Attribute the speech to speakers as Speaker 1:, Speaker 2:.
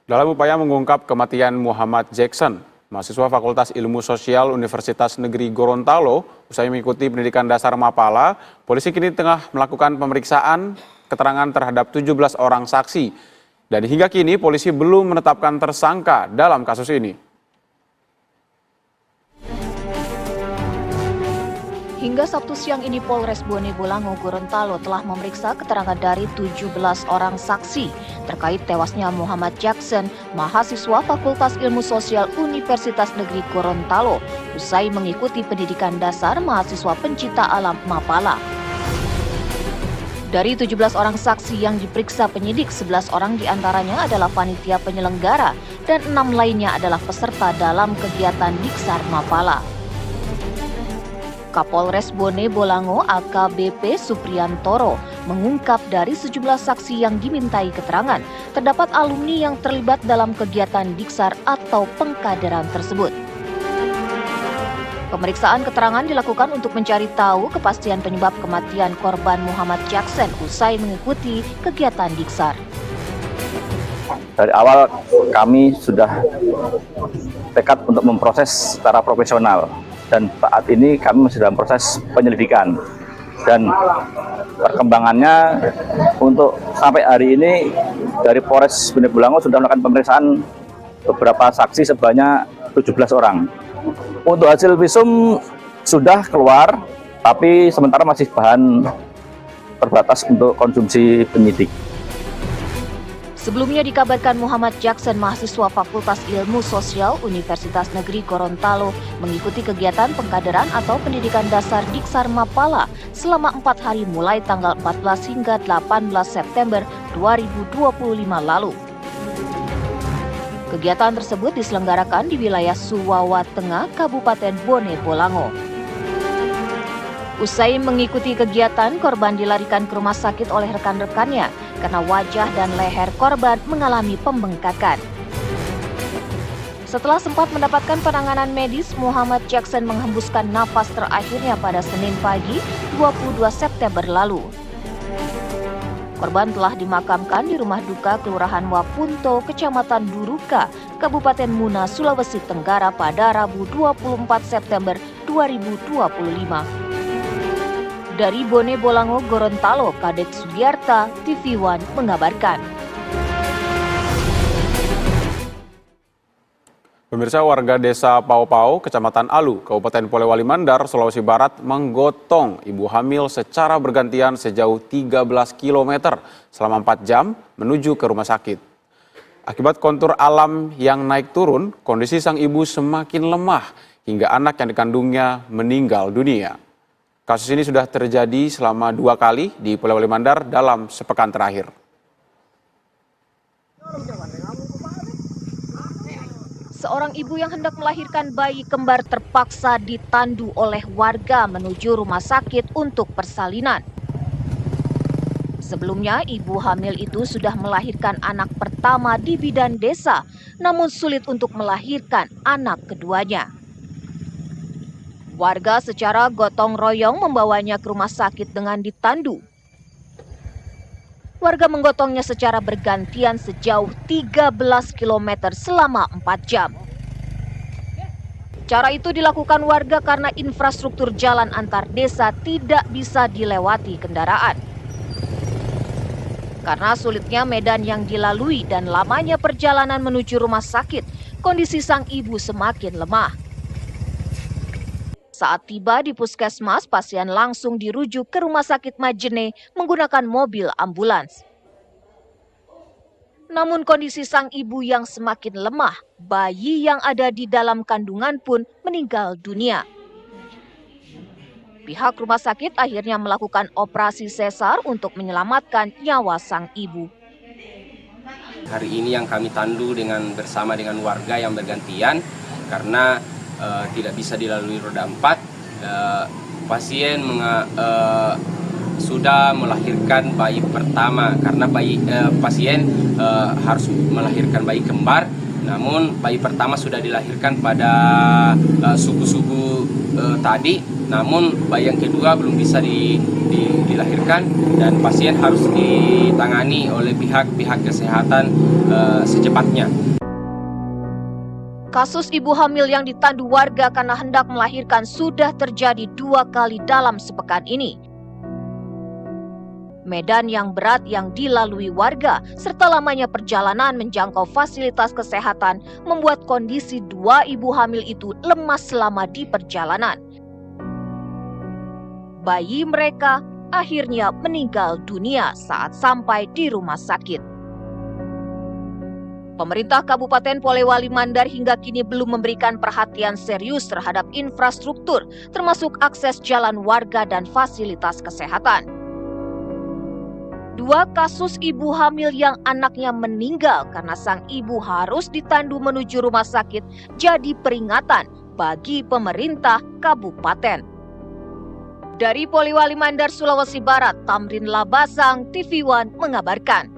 Speaker 1: Dalam upaya mengungkap kematian Muhammad Jackson, mahasiswa Fakultas Ilmu Sosial Universitas Negeri Gorontalo, usai mengikuti pendidikan dasar Mapala, polisi kini tengah melakukan pemeriksaan keterangan terhadap 17 orang saksi. Dan hingga kini polisi belum menetapkan tersangka dalam kasus ini.
Speaker 2: Hingga Sabtu siang ini Polres Bone Bolango Gorontalo telah memeriksa keterangan dari 17 orang saksi terkait tewasnya Muhammad Jackson, mahasiswa Fakultas Ilmu Sosial Universitas Negeri Gorontalo, usai mengikuti pendidikan dasar mahasiswa pencinta alam Mapala. Dari 17 orang saksi yang diperiksa penyidik, 11 orang diantaranya adalah panitia penyelenggara dan 6 lainnya adalah peserta dalam kegiatan Diksar Mapala. Kapolres Bone Bolango AKBP Supriyantoro mengungkap dari sejumlah saksi yang dimintai keterangan, terdapat alumni yang terlibat dalam kegiatan Diksar atau pengkaderan tersebut. Pemeriksaan keterangan dilakukan untuk mencari tahu kepastian penyebab kematian korban Muhammad Jackson usai mengikuti kegiatan Diksar.
Speaker 3: Dari awal kami sudah tekad untuk memproses secara profesional. Dan saat ini kami masih dalam proses penyelidikan, dan perkembangannya untuk sampai hari ini dari Polres Bone Bolango sudah melakukan pemeriksaan beberapa saksi sebanyak 17 orang. Untuk hasil visum sudah keluar, tapi sementara masih bahan terbatas untuk konsumsi penyidik.
Speaker 2: Sebelumnya dikabarkan Muhammad Jackson, mahasiswa Fakultas Ilmu Sosial Universitas Negeri Gorontalo, mengikuti kegiatan pengkaderan atau pendidikan dasar Diksar Mapala selama 4 hari mulai tanggal 14 hingga 18 September 2025 lalu. Kegiatan tersebut diselenggarakan di wilayah Suwawa Tengah, Kabupaten Bone Bolango. Usai mengikuti kegiatan, korban dilarikan ke rumah sakit oleh rekan-rekannya karena wajah dan leher korban mengalami pembengkakan. Setelah sempat mendapatkan penanganan medis, Muhammad Jackson menghembuskan nafas terakhirnya pada Senin pagi 22 September lalu. Korban telah dimakamkan di rumah duka Kelurahan Wapunto, Kecamatan Duruka, Kabupaten Muna, Sulawesi Tenggara pada Rabu 24 September 2025. Dari Bone Bolango Gorontalo, Kadek Sugiarta, TV One mengabarkan.
Speaker 1: Pemirsa, warga desa Pau-Pau, Kecamatan Alu, Kabupaten Polewali Mandar, Sulawesi Barat menggotong ibu hamil secara bergantian sejauh 13 km selama 4 jam menuju ke rumah sakit. Akibat kontur alam yang naik turun, kondisi sang ibu semakin lemah hingga anak yang dikandungnya meninggal dunia. Kasus ini sudah terjadi selama 2 kali di Polewali Mandar dalam sepekan terakhir.
Speaker 2: Seorang ibu yang hendak melahirkan bayi kembar terpaksa ditandu oleh warga menuju rumah sakit untuk persalinan. Sebelumnya, ibu hamil itu sudah melahirkan anak pertama di bidan desa, namun sulit untuk melahirkan anak keduanya. Warga secara gotong royong membawanya ke rumah sakit dengan ditandu. Warga menggotongnya secara bergantian sejauh 13 km selama 4 jam. Cara itu dilakukan warga karena infrastruktur jalan antar desa tidak bisa dilewati kendaraan. Karena sulitnya medan yang dilalui dan lamanya perjalanan menuju rumah sakit, kondisi sang ibu semakin lemah. Saat tiba di puskesmas, pasien langsung dirujuk ke Rumah Sakit Majene menggunakan mobil ambulans. Namun kondisi sang ibu yang semakin lemah, bayi yang ada di dalam kandungan pun meninggal dunia. Pihak rumah sakit akhirnya melakukan operasi sesar untuk menyelamatkan nyawa sang ibu.
Speaker 4: Hari ini yang kami tandu bersama dengan warga yang bergantian karena tidak bisa dilalui roda 4. Pasien sudah melahirkan bayi pertama karena pasien harus melahirkan bayi kembar Namun bayi pertama sudah dilahirkan pada subuh-subuh tadi, namun bayi yang kedua belum bisa dilahirkan dan pasien harus ditangani oleh pihak kesehatan secepatnya.
Speaker 2: Kasus ibu hamil yang ditandu warga karena hendak melahirkan sudah terjadi 2 kali dalam sepekan ini. Medan yang berat yang dilalui warga serta lamanya perjalanan menjangkau fasilitas kesehatan membuat kondisi 2 ibu hamil itu lemas selama di perjalanan. Bayi mereka akhirnya meninggal dunia saat sampai di rumah sakit. Pemerintah Kabupaten Polewali Mandar hingga kini belum memberikan perhatian serius terhadap infrastruktur, termasuk akses jalan warga dan fasilitas kesehatan. 2 kasus ibu hamil yang anaknya meninggal karena sang ibu harus ditandu menuju rumah sakit jadi peringatan bagi pemerintah kabupaten. Dari Polewali Mandar, Sulawesi Barat, Tamrin Labasang, TV One mengabarkan.